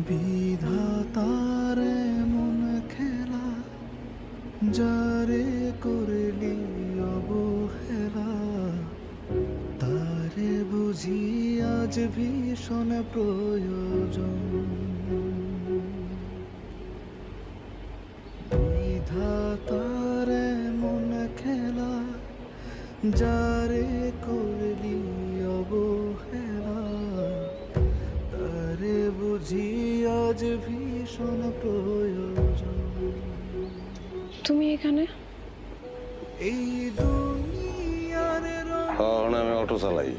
বিধাতার মন খেলা যারে করলি অবহেলা তারে বুঝি আজ ভীষণ প্রয়োজন। বিধাতার মন খেলা যারে করলি অবহেলা তারে বুঝি আজ ভীষণ প্রয়োজন। তুমি এখানে? এই দুনিয়ার আমি অটো চালাই।